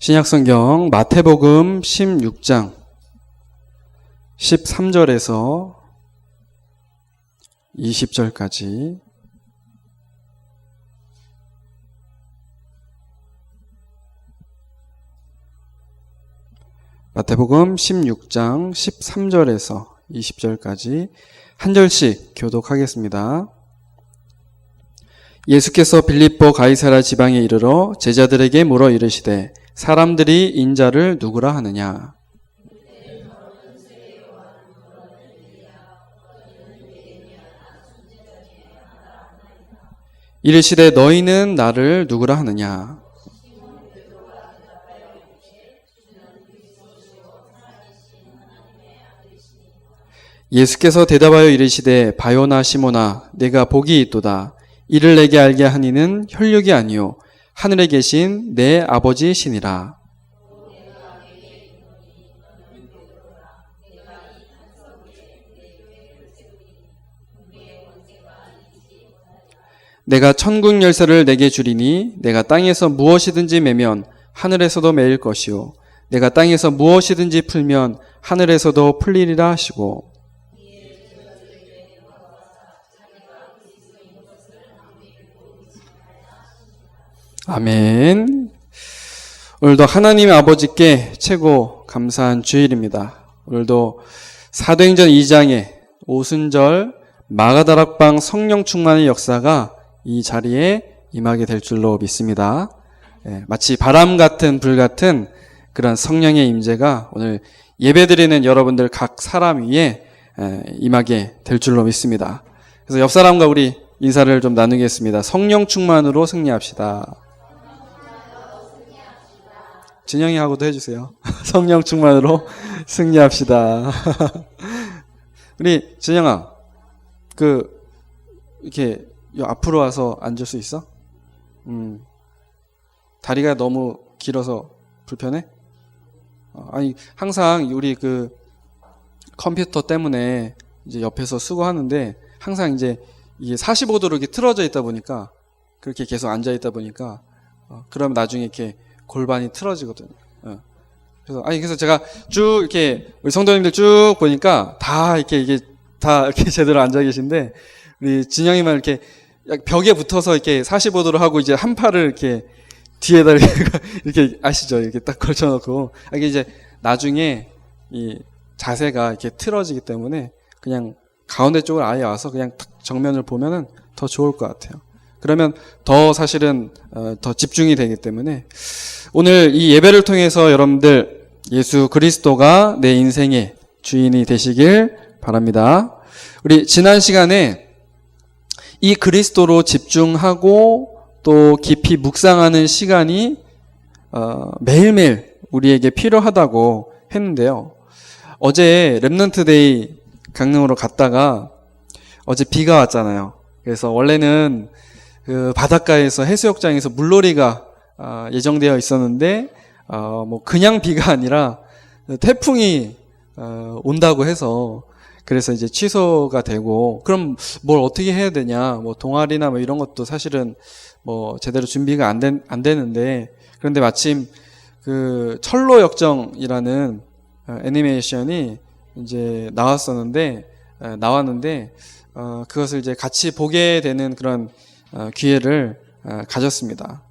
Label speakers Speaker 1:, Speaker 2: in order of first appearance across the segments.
Speaker 1: 신약성경 마태복음 16장 13절에서 20절까지 마태복음 16장 13절에서 20절까지 한 절씩 교독하겠습니다. 예수께서 빌립보 가이사랴 지방에 이르러 제자들에게 물어 이르시되 사람들이 인자를 누구라 하느냐? 이르시되 너희는 나를 누구라 하느냐? 예수께서 대답하여 이르시되 바요나 시모나 내가 복이 있도다. 이를 내게 알게 하니는 혈육이 아니요 하늘에 계신 내 아버지시니라. 내가 천국 열쇠를 내게 주리니 내가 땅에서 무엇이든지 매면 하늘에서도 매일 것이요 내가 땅에서 무엇이든지 풀면 하늘에서도 풀리리라 하시고 아멘. 오늘도 하나님 아버지께 최고 감사한 주일입니다. 오늘도 사도행전 2장의 오순절 마가다락방 성령 충만의 역사가 이 자리에 임하게 될 줄로 믿습니다. 마치 바람 같은 불 같은 그런 성령의 임재가 오늘 예배드리는 여러분들 각 사람 위에 임하게 될 줄로 믿습니다. 그래서 옆 사람과 우리 인사를 좀 나누겠습니다. 성령 충만으로 승리합시다. 진영이 하고도 해주세요. 성령 충만으로 승리합시다. 우리 진영아, 이렇게 앞으로 와서 앉을 수 있어? 다리가 너무 길어서 불편해? 아니, 항상 우리 컴퓨터 때문에 이제 옆에서 수고하는데 항상 이제 이게 45도로 이렇게 틀어져 있다 보니까 그렇게 계속 앉아 있다 보니까 그러면 나중에 이렇게 골반이 틀어지거든요. 그래서 제가 쭉 이렇게 우리 성도님들 쭉 보니까 다 이게 다 이렇게 제대로 앉아 계신데 우리 진영이만 이렇게 벽에 붙어서 이렇게 45도로 하고 이제 한 팔을 이렇게 뒤에다 이렇게 아시죠? 이렇게 딱 걸쳐놓고 이게 이제 나중에 이 자세가 이렇게 틀어지기 때문에 그냥 가운데 쪽을 아예 와서 그냥 정면을 보면은 더 좋을 것 같아요. 그러면 더 사실은 더 집중이 되기 때문에 오늘 이 예배를 통해서 여러분들 예수 그리스도가 내 인생의 주인이 되시길 바랍니다. 우리 지난 시간에 이 그리스도로 집중하고 또 깊이 묵상하는 시간이 매일매일 우리에게 필요하다고 했는데요. 어제 렘넌트데이 강릉으로 갔다가 어제 비가 왔잖아요. 그래서 원래는 바닷가에서 해수욕장에서 물놀이가 예정되어 있었는데 그냥 비가 아니라 태풍이 온다고 해서 그래서 이제 취소가 되고 그럼 뭘 어떻게 해야 되냐 동아리나 이런 것도 사실은 제대로 준비가 안 되는데 그런데 마침 철로 역정이라는 애니메이션이 이제 나왔는데 그것을 이제 같이 보게 되는 그런 기회를 가졌습니다.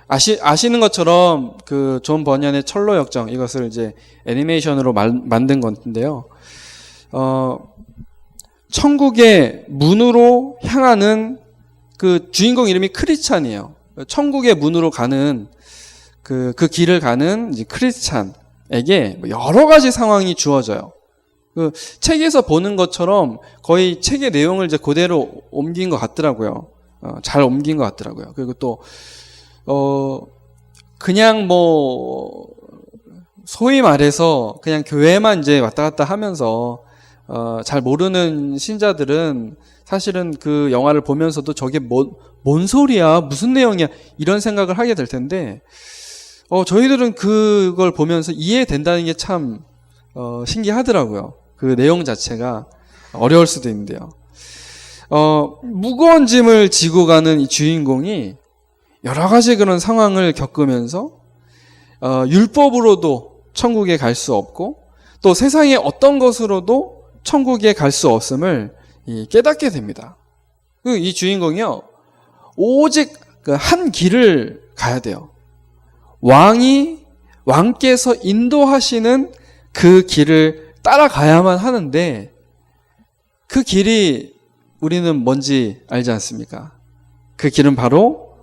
Speaker 1: 아시는 것처럼 존 버년의 철로 역정 이것을 이제 애니메이션으로 만든 건데요. 천국의 문으로 향하는 주인공 이름이 크리스찬이에요. 천국의 문으로 가는 그 길을 가는 이제 크리스찬에게 여러 가지 상황이 주어져요. 책에서 보는 것처럼 거의 책의 내용을 이제 그대로 옮긴 것 같더라고요. 잘 옮긴 것 같더라고요. 그리고 또 그냥 소위 말해서 그냥 교회만 이제 왔다 갔다 하면서 잘 모르는 신자들은 사실은 그 영화를 보면서도 저게 뭔 소리야? 무슨 내용이야? 이런 생각을 하게 될 텐데 저희들은 그걸 보면서 이해된다는 게 참 신기하더라고요. 그 내용 자체가 어려울 수도 있는데요. 무거운 짐을 지고 가는 이 주인공이 여러 가지 그런 상황을 겪으면서 율법으로도 천국에 갈 수 없고 또 세상의 어떤 것으로도 천국에 갈 수 없음을 깨닫게 됩니다. 이 주인공이요, 오직 그 한 길을 가야 돼요. 왕께서 인도하시는 그 길을 따라가야만 하는데, 그 길이 우리는 뭔지 알지 않습니까? 그 길은 바로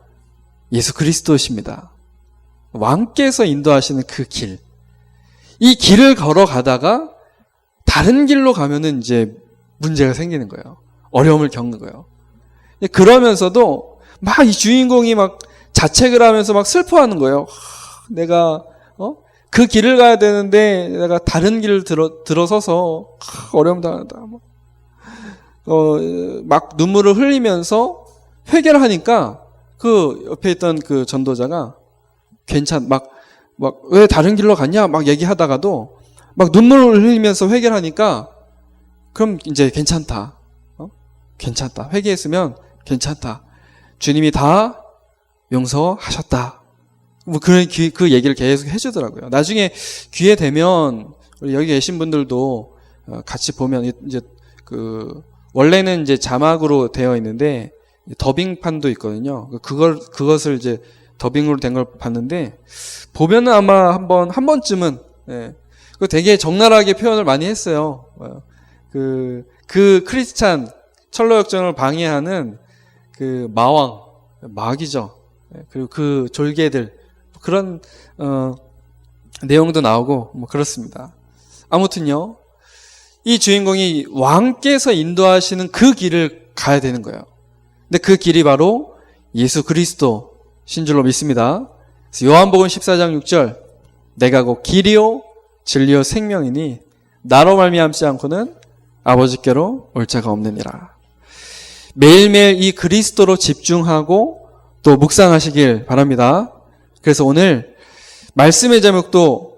Speaker 1: 예수 그리스도십니다. 왕께서 인도하시는 그 길. 이 길을 걸어가다가 다른 길로 가면은 이제 문제가 생기는 거예요. 어려움을 겪는 거예요. 그러면서도 막 이 주인공이 막 자책을 하면서 막 슬퍼하는 거예요. 내가 그 길을 가야 되는데 내가 다른 길을 들어서서 어려움 당한다. 막 눈물을 흘리면서 회개를 하니까 그 옆에 있던 그 전도자가 막 왜 다른 길로 갔냐 막 얘기하다가도 막 눈물을 흘리면서 회개를 하니까 그럼 이제 괜찮다. 괜찮다. 회개했으면 괜찮다. 주님이 다 용서하셨다. 그 얘기를 계속 해주더라고요. 나중에 기회 되면 우리 여기 계신 분들도 같이 보면 이제 원래는 이제 자막으로 되어 있는데 더빙판도 있거든요. 그것을 이제 더빙으로 된 걸 봤는데 보면은 아마 한 번쯤은 되게 적나라하게 표현을 많이 했어요. 그 크리스찬 철로 역정을 방해하는 그 마귀죠. 그리고 그 졸개들 그런 내용도 나오고 뭐 그렇습니다. 아무튼요, 이 주인공이 왕께서 인도하시는 그 길을 가야 되는 거예요. 근데 그 길이 바로 예수 그리스도신 줄로 믿습니다. 그래서 요한복음 14장 6절, 내가 곧 길이요 진리요 생명이니 나로 말미암지 않고는 아버지께로 올 자가 없느니라. 매일매일 이 그리스도로 집중하고 또 묵상하시길 바랍니다. 그래서 오늘 말씀의 제목도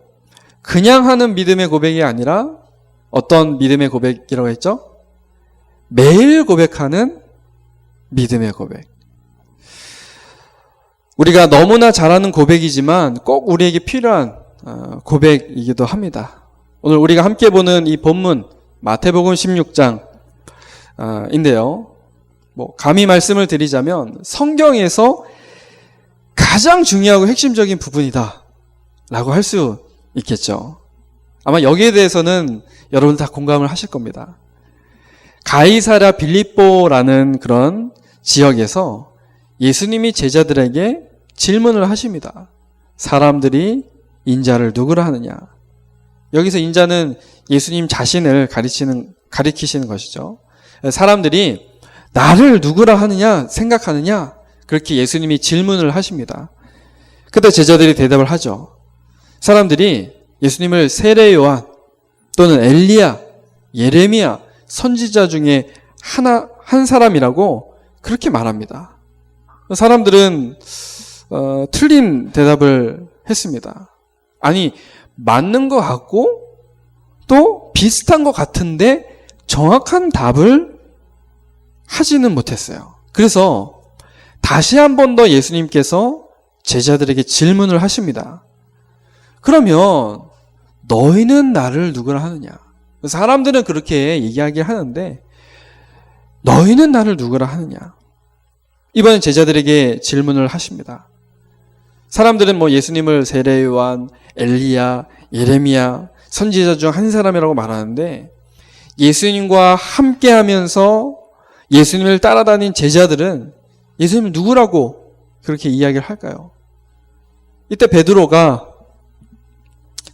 Speaker 1: 그냥 하는 믿음의 고백이 아니라 어떤 믿음의 고백이라고 했죠? 매일 고백하는 믿음의 고백. 우리가 너무나 잘하는 고백이지만 꼭 우리에게 필요한 고백이기도 합니다. 오늘 우리가 함께 보는 이 본문 마태복음 16장인데요. 감히 말씀을 드리자면 성경에서 가장 중요하고 핵심적인 부분이다 라고 할 수 있겠죠. 아마 여기에 대해서는 여러분 다 공감을 하실 겁니다. 가이사랴 빌립보라는 그런 지역에서 예수님이 제자들에게 질문을 하십니다. 사람들이 인자를 누구라 하느냐? 여기서 인자는 예수님 자신을 가리키시는 것이죠. 사람들이 나를 누구라 하느냐 생각하느냐? 그렇게 예수님이 질문을 하십니다. 그때 제자들이 대답을 하죠. 사람들이 예수님을 세례 요한 또는 엘리야, 예레미야, 선지자 중에 한 사람이라고 그렇게 말합니다. 사람들은 틀린 대답을 했습니다. 아니, 맞는 것 같고 또 비슷한 것 같은데 정확한 답을 하지는 못했어요. 그래서 다시 한 번 더 예수님께서 제자들에게 질문을 하십니다. 그러면 너희는 나를 누구라 하느냐? 사람들은 그렇게 얘기하긴 하는데 너희는 나를 누구라 하느냐? 이번엔 제자들에게 질문을 하십니다. 사람들은 예수님을 세례 요한, 엘리야, 예레미야, 선지자 중 한 사람이라고 말하는데 예수님과 함께하면서 예수님을 따라다닌 제자들은 예수님을 누구라고 그렇게 이야기를 할까요? 이때 베드로가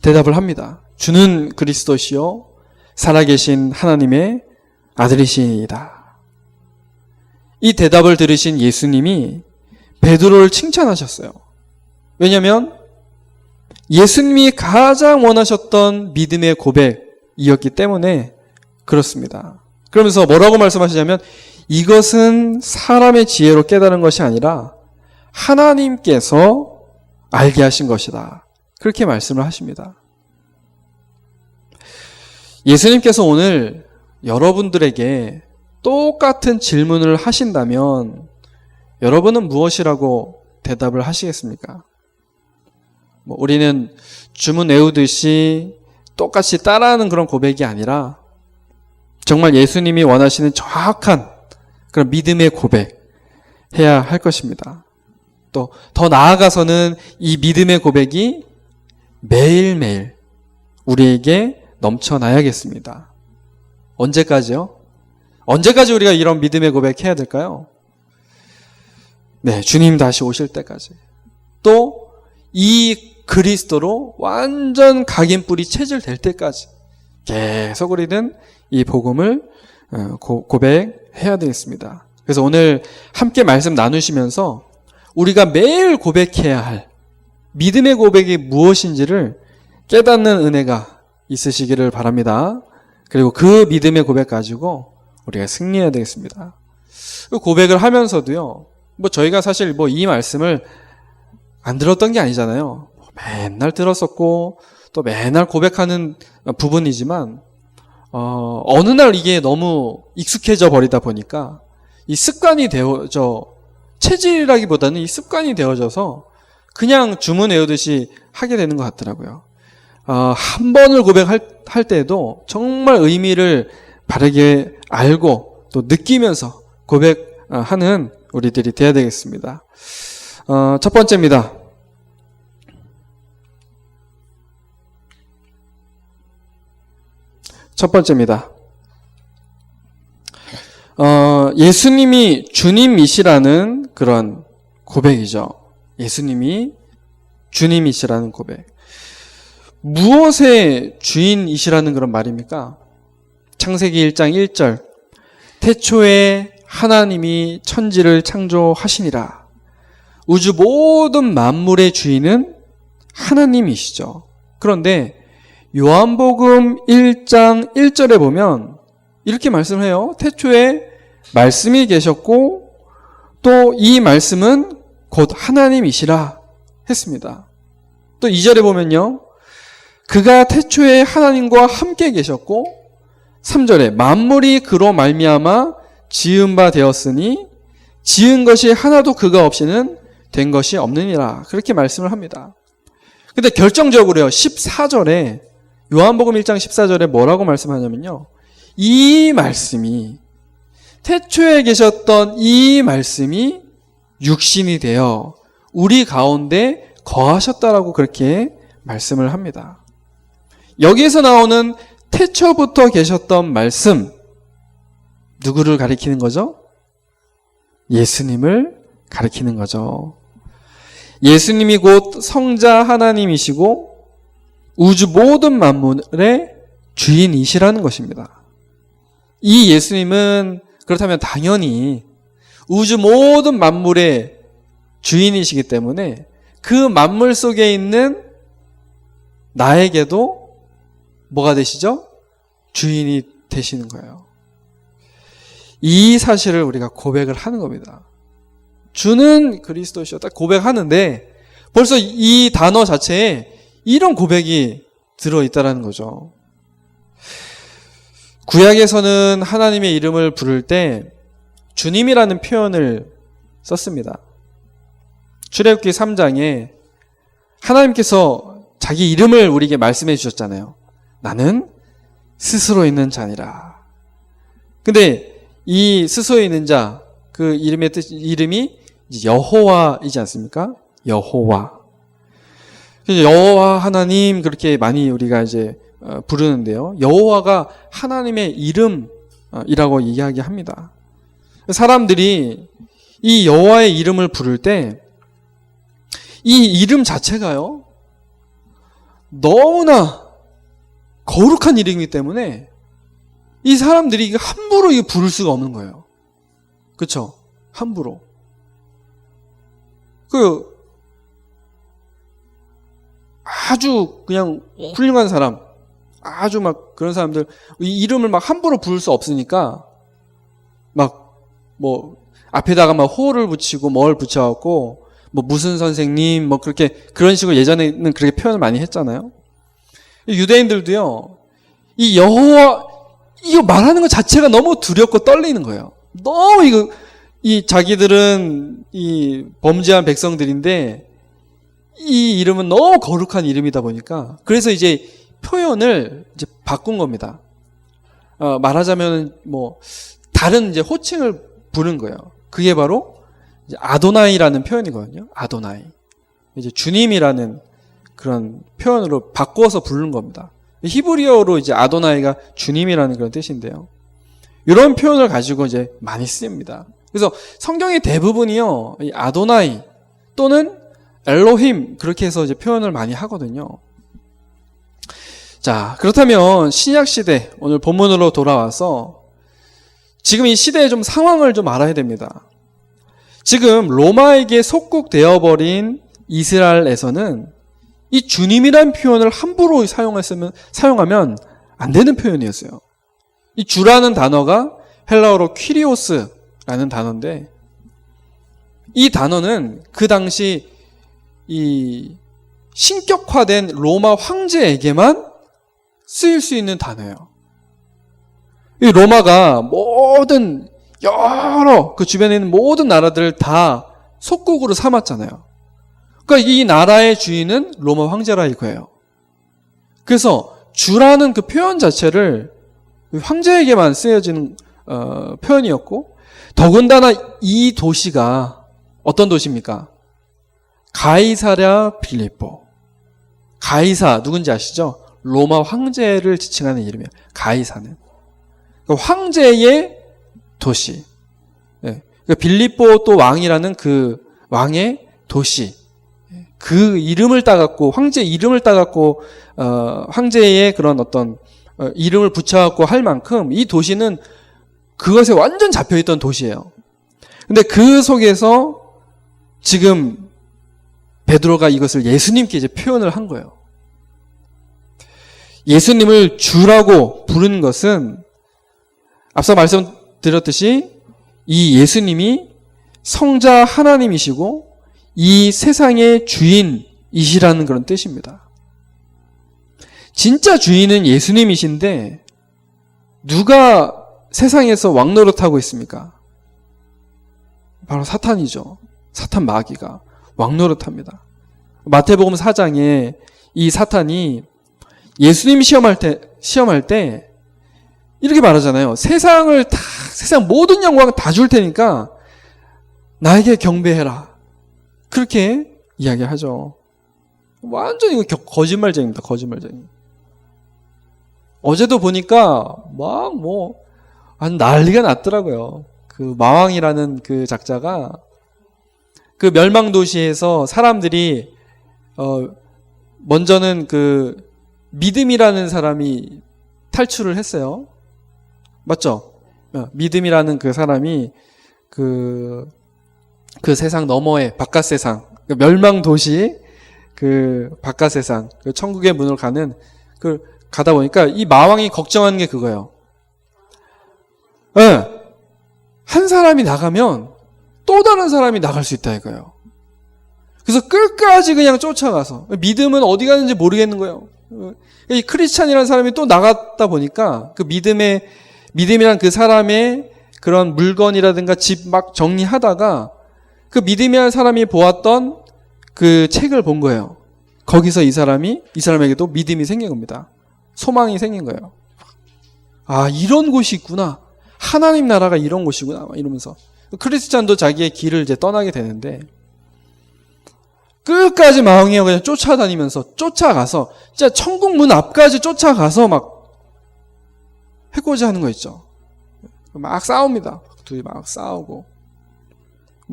Speaker 1: 대답을 합니다. 주는 그리스도시요 살아계신 하나님의 아들이시이다. 이 대답을 들으신 예수님이 베드로를 칭찬하셨어요. 왜냐하면 예수님이 가장 원하셨던 믿음의 고백이었기 때문에 그렇습니다. 그러면서 뭐라고 말씀하시냐면 이것은 사람의 지혜로 깨달은 것이 아니라 하나님께서 알게 하신 것이다. 그렇게 말씀을 하십니다. 예수님께서 오늘 여러분들에게 똑같은 질문을 하신다면 여러분은 무엇이라고 대답을 하시겠습니까? 우리는 주문 외우듯이 똑같이 따라하는 그런 고백이 아니라 정말 예수님이 원하시는 정확한 그런 믿음의 고백 해야 할 것입니다. 또 더 나아가서는 이 믿음의 고백이 매일매일 우리에게 넘쳐나야겠습니다. 언제까지요? 언제까지 우리가 이런 믿음의 고백 해야 될까요? 네, 주님 다시 오실 때까지. 또 이 그리스도로 완전 각인뿔이 체질될 때까지 계속 우리는 이 복음을 고백해야 되겠습니다. 그래서 오늘 함께 말씀 나누시면서 우리가 매일 고백해야 할 믿음의 고백이 무엇인지를 깨닫는 은혜가 있으시기를 바랍니다. 그리고 그 믿음의 고백 가지고 우리가 승리해야 되겠습니다. 그 고백을 하면서도요, 저희가 사실 이 말씀을 안 들었던 게 아니잖아요. 맨날 들었었고, 또 맨날 고백하는 부분이지만, 어느 날 이게 너무 익숙해져 버리다 보니까, 이 습관이 체질이라기보다는 이 습관이 되어져서, 그냥 주문 외우듯이 하게 되는 것 같더라고요. 한 번을 고백할 때도 정말 의미를 바르게 알고 또 느끼면서 고백하는 우리들이 되어야 되겠습니다. 첫 번째입니다. 예수님이 주님이시라는 그런 고백이죠. 예수님이 주님이시라는 고백. 무엇의 주인이시라는 그런 말입니까? 창세기 1장 1절. 태초에 하나님이 천지를 창조하시니라. 우주 모든 만물의 주인은 하나님이시죠. 그런데 요한복음 1장 1절에 보면 이렇게 말씀을 해요. 태초에 말씀이 계셨고 또 이 말씀은 곧 하나님이시라 했습니다. 또 2절에 보면요. 그가 태초에 하나님과 함께 계셨고 3절에 만물이 그로 말미암아 지은 바 되었으니 지은 것이 하나도 그가 없이는 된 것이 없느니라. 그렇게 말씀을 합니다. 근데 결정적으로요. 14절에 요한복음 1장 14절에 뭐라고 말씀하냐면요. 이 말씀이 태초에 계셨던 이 말씀이 육신이 되어 우리 가운데 거하셨다라고 그렇게 말씀을 합니다. 여기에서 나오는 태초부터 계셨던 말씀, 누구를 가리키는 거죠? 예수님을 가리키는 거죠. 예수님이 곧 성자 하나님이시고 우주 모든 만물의 주인이시라는 것입니다. 이 예수님은 그렇다면 당연히 우주 모든 만물의 주인이시기 때문에 그 만물 속에 있는 나에게도 뭐가 되시죠? 주인이 되시는 거예요. 이 사실을 우리가 고백을 하는 겁니다. 주는 그리스도시였다 고백하는데 벌써 이 단어 자체에 이런 고백이 들어있다는 거죠. 구약에서는 하나님의 이름을 부를 때 주님이라는 표현을 썼습니다. 출애굽기 3장에 하나님께서 자기 이름을 우리에게 말씀해 주셨잖아요. 나는 스스로 있는 자니라. 근데 이 스스로 있는 자, 그 이름의 이름이 여호와이지 않습니까? 여호와. 여호와 하나님 그렇게 많이 우리가 이제 부르는데요. 여호와가 하나님의 이름이라고 이야기합니다. 사람들이 이 여호와의 이름을 부를 때 이 이름 자체가요. 너무나 거룩한 이름이기 때문에 이 사람들이 함부로 이거 부를 수가 없는 거예요. 그렇죠? 함부로. 아주 그냥 훌륭한 사람, 아주 막 그런 사람들 이 이름을 막 함부로 부를 수 없으니까 막 뭐 앞에다가 막 호를 붙이고 뭘 붙여갖고 뭐 무슨 선생님 뭐 그렇게 그런 식으로 예전에는 그렇게 표현을 많이 했잖아요. 유대인들도요. 이 여호와 이거 말하는 것 자체가 너무 두렵고 떨리는 거예요. 너무 이 자기들은 이 범죄한 백성들인데 이 이름은 너무 거룩한 이름이다 보니까 그래서 이제 표현을 이제 바꾼 겁니다. 말하자면 뭐 다른 이제 호칭을 부른 거예요. 그게 바로 이제 아도나이라는 표현이거든요. 아도나이. 이제 주님이라는 그런 표현으로 바꿔서 부른 겁니다. 히브리어로 이제 아도나이가 주님이라는 그런 뜻인데요. 이런 표현을 가지고 이제 많이 쓰입니다. 그래서 성경의 대부분이요, 이 아도나이 또는 엘로힘 그렇게 해서 이제 표현을 많이 하거든요. 자, 그렇다면 신약 시대 오늘 본문으로 돌아와서 지금 이 시대의 좀 상황을 좀 알아야 됩니다. 지금 로마에게 속국되어 버린 이스라엘에서는 이 주님이란 표현을 함부로 사용하면 안 되는 표현이었어요. 이 주라는 단어가 헬라어로 퀴리오스라는 단어인데 이 단어는 그 당시 이 신격화된 로마 황제에게만 쓰일 수 있는 단어예요. 이 로마가 모든 여러 그 주변에 있는 모든 나라들을 다 속국으로 삼았잖아요. 그러니까 이 나라의 주인은 로마 황제라 이거예요. 그래서 주라는 그 표현 자체를 황제에게만 쓰여지는 표현이었고 더군다나 이 도시가 어떤 도시입니까? 가이사랴 빌립보. 가이사 누군지 아시죠? 로마 황제를 지칭하는 이름이에요. 가이사는. 그러니까 황제의 도시. 네. 그러니까 빌립보 또 왕이라는 그 왕의 도시. 그 이름을 따갖고 황제 이름을 따갖고 황제의 그런 어떤 이름을 붙여갖고 할 만큼 이 도시는 그것에 완전 잡혀있던 도시예요. 근데 그 속에서 지금 베드로가 이것을 예수님께 이제 표현을 한 거예요. 예수님을 주라고 부른 것은 앞서 말씀드렸듯이 이 예수님이 성자 하나님이시고 이 세상의 주인이시라는 그런 뜻입니다. 진짜 주인은 예수님이신데 누가 세상에서 왕노릇하고 있습니까? 바로 사탄이죠. 사탄 마귀가 왕노릇합니다. 마태복음 4장에 이 사탄이 예수님 시험할 때 이렇게 말하잖아요. 세상 모든 영광 다 줄 테니까 나에게 경배해라. 그렇게 이야기하죠. 완전 이거 거짓말쟁입니다. 거짓말쟁이. 어제도 보니까 난리가 났더라고요. 그 마왕이라는 그 작자가 그 멸망도시에서 사람들이 먼저는 그 믿음이라는 사람이 탈출을 했어요. 맞죠? 믿음이라는 그 사람이 그 세상 너머의 바깥 세상, 그 멸망도시 그 바깥 세상, 그 천국의 문을 가다 보니까 이 마왕이 걱정하는 게 그거예요. 한 사람이 나가면 또 다른 사람이 나갈 수 있다 이거예요. 그래서 끝까지 그냥 쫓아가서 믿음은 어디 가는지 모르겠는 거예요. 이 크리스찬이라는 사람이 또 나갔다 보니까 그 믿음이란 그 사람의 그런 물건이라든가 집 막 정리하다가 그 믿음이라는 사람이 보았던 그 책을 본 거예요. 거기서 이 사람에게도 믿음이 생긴 겁니다. 소망이 생긴 거예요. 아, 이런 곳이 있구나. 하나님 나라가 이런 곳이구나. 이러면서 크리스찬도 자기의 길을 이제 떠나게 되는데 끝까지 마왕이 그냥 쫓아가서 진짜 천국 문 앞까지 쫓아가서 막 해코지 하는 거 있죠. 막 싸웁니다. 둘이 막 싸우고.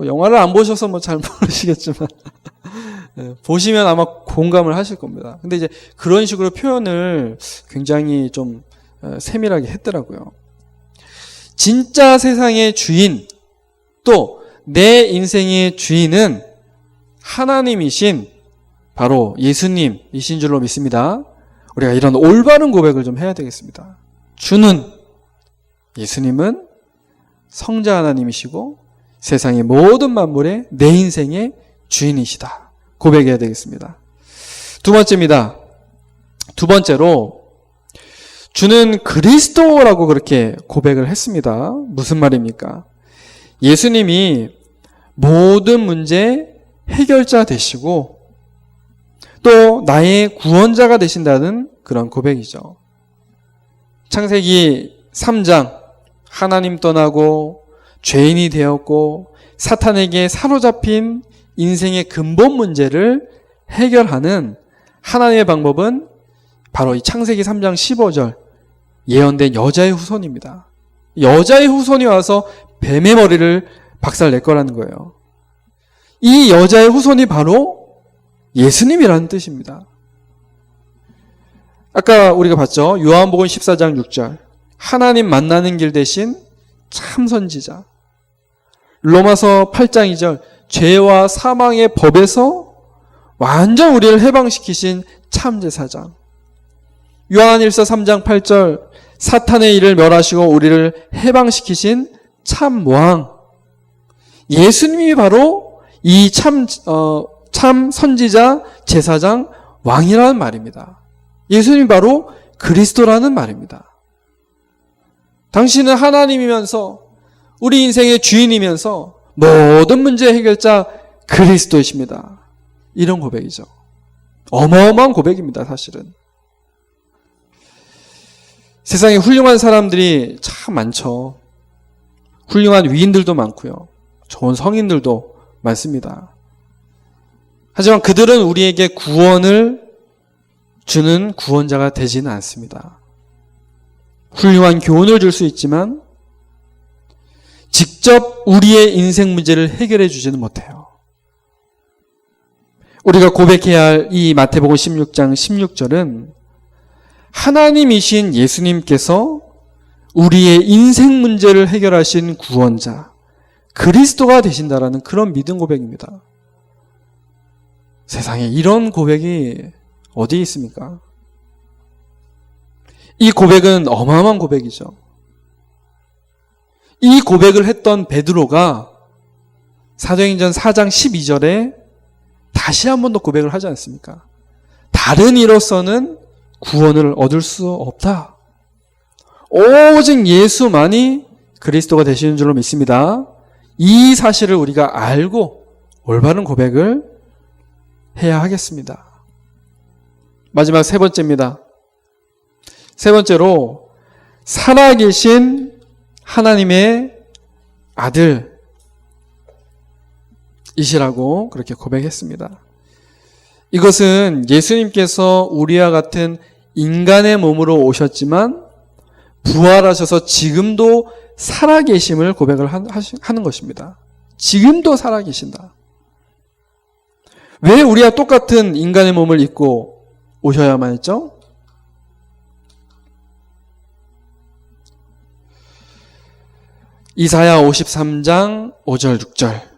Speaker 1: 영화를 안 보셔서 잘 모르시겠지만 보시면 아마 공감을 하실 겁니다. 근데 이제 그런 식으로 표현을 굉장히 좀 세밀하게 했더라고요. 진짜 세상의 주인, 또 내 인생의 주인은 하나님이신 바로 예수님이신 줄로 믿습니다. 우리가 이런 올바른 고백을 좀 해야 되겠습니다. 예수님은 성자 하나님이시고 세상의 모든 만물의 내 인생의 주인이시다. 고백해야 되겠습니다. 두 번째로 주는 그리스도라고 그렇게 고백을 했습니다. 무슨 말입니까? 예수님이 모든 문제 해결자 되시고 또 나의 구원자가 되신다는 그런 고백이죠. 창세기 3장 하나님 떠나고 죄인이 되었고 사탄에게 사로잡힌 인생의 근본 문제를 해결하는 하나님의 방법은 바로 이 창세기 3장 15절 예언된 여자의 후손입니다. 여자의 후손이 와서 뱀의 머리를 박살낼 거라는 거예요. 이 여자의 후손이 바로 예수님이라는 뜻입니다. 아까 우리가 봤죠. 요한복음 14장 6절 하나님 만나는 길 대신 참 선지자. 로마서 8장 2절 죄와 사망의 법에서 완전 우리를 해방시키신 참 제사장. 요한일서 3장 8절 사탄의 일을 멸하시고 우리를 해방시키신 참 왕. 예수님이 바로 이 참 선지자, 제사장, 왕이라는 말입니다. 예수님이 바로 그리스도라는 말입니다. 당신은 하나님이면서 우리 인생의 주인이면서 모든 문제 해결자 그리스도이십니다. 이런 고백이죠. 어마어마한 고백입니다, 사실은. 세상에 훌륭한 사람들이 참 많죠. 훌륭한 위인들도 많고요. 좋은 성인들도 많습니다. 하지만 그들은 우리에게 구원을 주는 구원자가 되지는 않습니다. 훌륭한 교훈을 줄 수 있지만 직접 우리의 인생 문제를 해결해 주지는 못해요. 우리가 고백해야 할 이 마태복음 16장 16절은 하나님이신 예수님께서 우리의 인생 문제를 해결하신 구원자, 그리스도가 되신다라는 그런 믿음 고백입니다. 세상에 이런 고백이 어디에 있습니까? 이 고백은 어마어마한 고백이죠. 이 고백을 했던 베드로가 사도행전 4장 12절에 다시 한 번 더 고백을 하지 않습니까? 다른 이로서는 구원을 얻을 수 없다. 오직 예수만이 그리스도가 되시는 줄로 믿습니다. 이 사실을 우리가 알고 올바른 고백을 해야 하겠습니다. 마지막 세 번째입니다. 세 번째로 살아계신 하나님의 아들이시라고 그렇게 고백했습니다. 이것은 예수님께서 우리와 같은 인간의 몸으로 오셨지만 부활하셔서 지금도 살아계심을 고백을 하는 것입니다. 지금도 살아계신다. 왜 우리와 똑같은 인간의 몸을 입고 오셔야만 했죠? 이사야 53장 5절 6절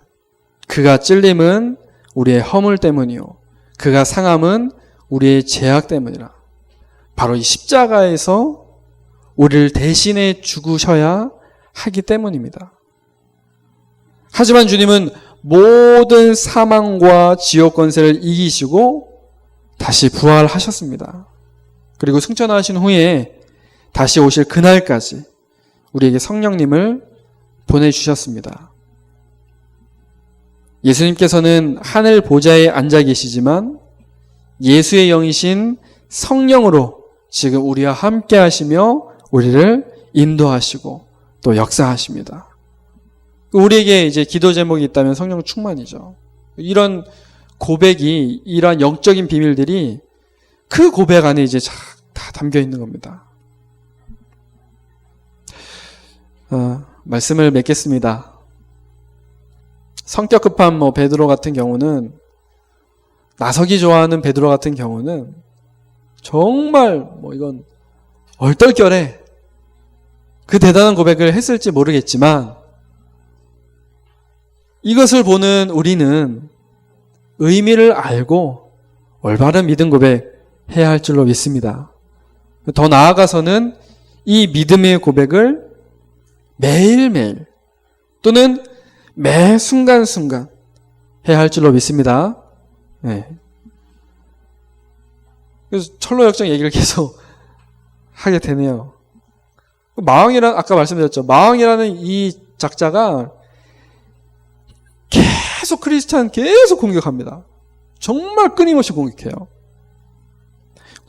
Speaker 1: 그가 찔림은 우리의 허물 때문이요 그가 상함은 우리의 죄악 때문이라. 바로 이 십자가에서 우리를 대신해 죽으셔야 하기 때문입니다. 하지만 주님은 모든 사망과 지옥 권세를 이기시고 다시 부활하셨습니다. 그리고 승천하신 후에 다시 오실 그날까지 우리에게 성령님을 보내주셨습니다. 예수님께서는 하늘 보좌에 앉아 계시지만 예수의 영이신 성령으로 지금 우리와 함께 하시며 우리를 인도하시고 또 역사하십니다. 우리에게 이제 기도 제목이 있다면 성령 충만이죠. 이런 고백이, 이러한 영적인 비밀들이 그 고백 안에 이제 다 담겨 있는 겁니다. 말씀을 맺겠습니다. 성격 급한 베드로 같은 경우는, 나서기 좋아하는 베드로 같은 경우는 정말 이건 얼떨결에 그 대단한 고백을 했을지 모르겠지만 이것을 보는 우리는 의미를 알고 올바른 믿음 고백해야 할 줄로 믿습니다. 더 나아가서는 이 믿음의 고백을 매일매일 또는 매 순간순간 해야 할 줄로 믿습니다. 네. 그래서 철로 역정 얘기를 계속 하게 되네요. 아까 말씀드렸죠. 마왕이라는 이 작자가 계속 크리스찬 계속 공격합니다. 정말 끊임없이 공격해요.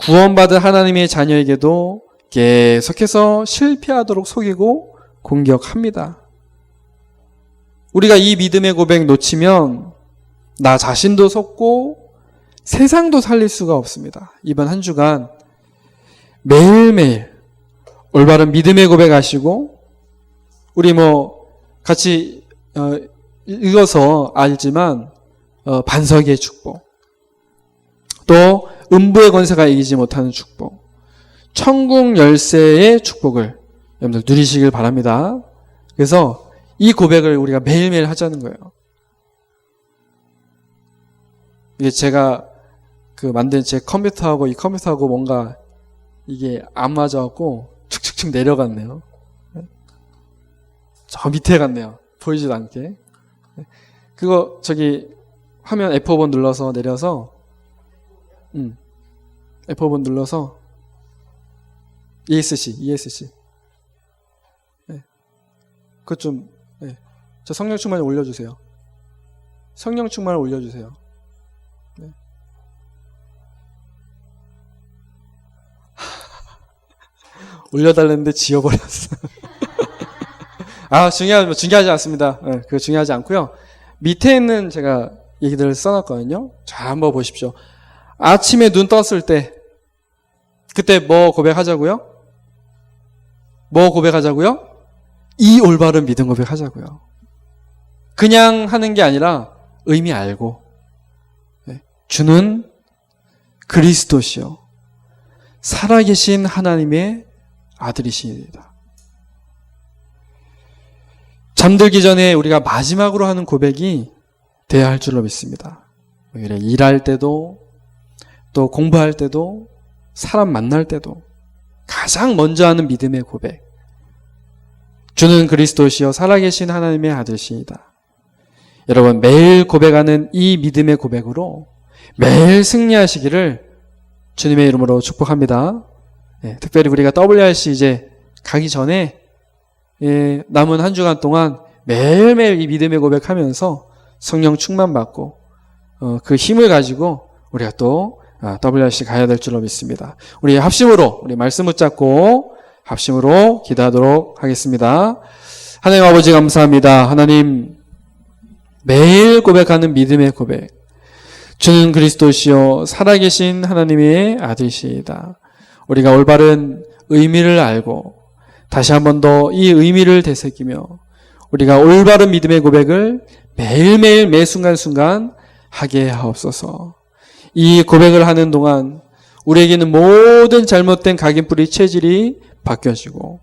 Speaker 1: 구원받은 하나님의 자녀에게도 계속해서 실패하도록 속이고 공격합니다. 우리가 이 믿음의 고백 놓치면 나 자신도 속고 세상도 살릴 수가 없습니다. 이번 한 주간 매일매일 올바른 믿음의 고백하시고, 우리 같이 읽어서 알지만 반석의 축복, 또 음부의 권세가 이기지 못하는 축복, 천국 열쇠의 축복을 여러분들 누리시길 바랍니다. 그래서 이 고백을 우리가 매일매일 하자는 거예요. 이게 제가 만든 제 컴퓨터하고 이 컴퓨터하고 뭔가 이게 안 맞아갖고 축축축 내려갔네요. 저 밑에 갔네요. 보이지도 않게. 그거 화면 F5번 눌러서 내려서 F5번 눌러서 ESC 그것 좀 저 성령 충만을 올려주세요. 성령 충만을 올려주세요. 네. 올려달랬는데 지워버렸어. 중요하지 않습니다. 네, 그거 중요하지 않고요. 밑에 있는 제가 얘기들을 써놨거든요. 자, 한번 보십시오. 아침에 눈 떴을 때, 그때 뭐 고백하자고요? 이 올바른 믿음 고백하자고요. 그냥 하는 게 아니라 의미 알고, 주는 그리스도시요 살아계신 하나님의 아들이시니다. 잠들기 전에 우리가 마지막으로 하는 고백이 돼야 할 줄로 믿습니다. 일할 때도, 또 공부할 때도, 사람 만날 때도 가장 먼저 하는 믿음의 고백, 주는 그리스도시요 살아계신 하나님의 아들이시니다. 여러분, 매일 고백하는 이 믿음의 고백으로 매일 승리하시기를 주님의 이름으로 축복합니다. 특별히 우리가 WRC 이제 가기 전에 남은 한 주간 동안 매일매일 이 믿음의 고백하면서 성령 충만받고 그 힘을 가지고 우리가 또 WRC 가야 될 줄로 믿습니다. 우리 합심으로, 우리 말씀 붙잡고 합심으로 기도하도록 하겠습니다. 하나님 아버지 감사합니다. 하나님, 매일 고백하는 믿음의 고백, 주는 그리스도시요 살아계신 하나님의 아들이시다. 우리가 올바른 의미를 알고 다시 한 번 더 이 의미를 되새기며 우리가 올바른 믿음의 고백을 매일매일 매 순간순간 하게 하옵소서. 이 고백을 하는 동안 우리에게는 모든 잘못된 각인뿌리 체질이 바뀌어지고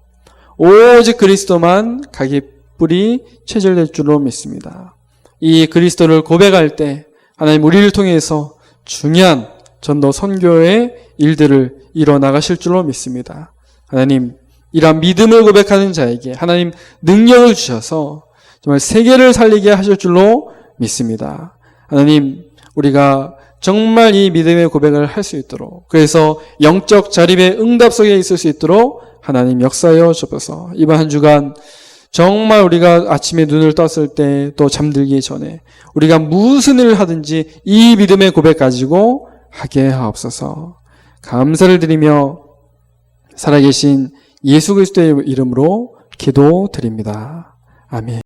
Speaker 1: 오직 그리스도만 각인뿌리 체질될 줄로 믿습니다. 이 그리스도를 고백할 때 하나님 우리를 통해서 중요한 전도 선교의 일들을 이뤄나가실 줄로 믿습니다. 하나님, 이러한 믿음을 고백하는 자에게 하나님 능력을 주셔서 정말 세계를 살리게 하실 줄로 믿습니다. 하나님, 우리가 정말 이 믿음의 고백을 할 수 있도록, 그래서 영적 자립의 응답 속에 있을 수 있도록 하나님 역사하여 주옵소서. 이번 한 주간 정말 우리가 아침에 눈을 떴을 때 또 잠들기 전에 우리가 무슨 일을 하든지 이 믿음의 고백 가지고 하게 하옵소서. 감사를 드리며 살아계신 예수 그리스도의 이름으로 기도드립니다. 아멘.